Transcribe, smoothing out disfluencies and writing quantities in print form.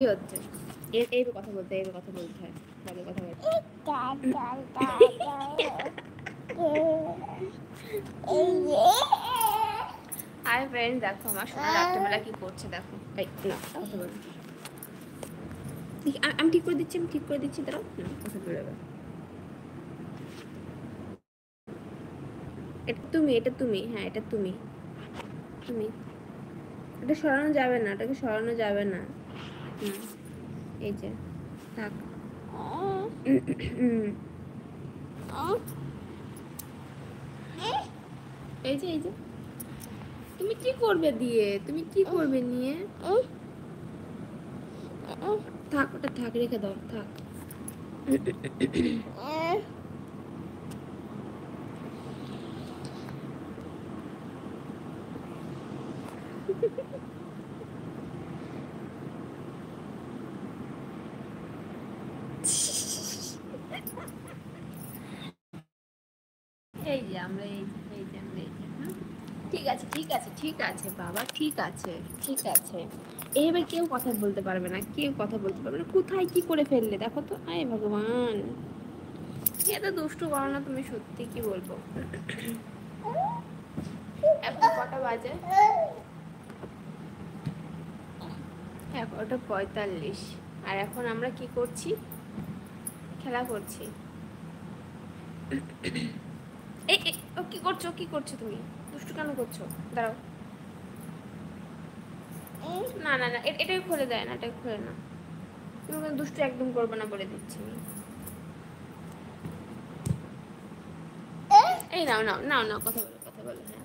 কি হচ্ছে? এই কথা বলতে হয়, ভালো কথা বলতে। হাই ফ্রেন্ডস, দেখো আমার সোনা রাত্রেবেলা কি করছে, দেখো। এই না, কথা বলো। আমি ঠিক করে দিচ্ছি দাঁড়াও। কথা বলে এবার। এটা তুমি, হ্যাঁ এটা তুমি। এটা সরানো যাবে না, এটাকে সরানো যাবে না। এই যে থাক। এই যে তুমি কি করবে দিয়ে, তুমি কি করবে নিয়ে? থাক, ওটা থাক, রেখে দাও, থাক। এই যে আমরা ঠিক আছে বাবা, ঠিক আছে। এবার কেউ কথা বলতে পারবে না, কোথায় কি করে ফেললে দেখো তো। আয় ভগবান, এত দুষ্টু করো না তুমি, সত্যি কি বলবো। এখন কটা বাজে? 11:45। আর এখন আমরা কি করছি? খেলা করছি। এই ও কি করছো তুমি? দুষ্টু কেন করছো? দাঁড়াও। না এটাই খুলে দেয় না, এটাই খুলে না। তুমি দুষ্টু একদম করবে না বলে দিচ্ছি। এই নাও কথা বলো, হ্যাঁ।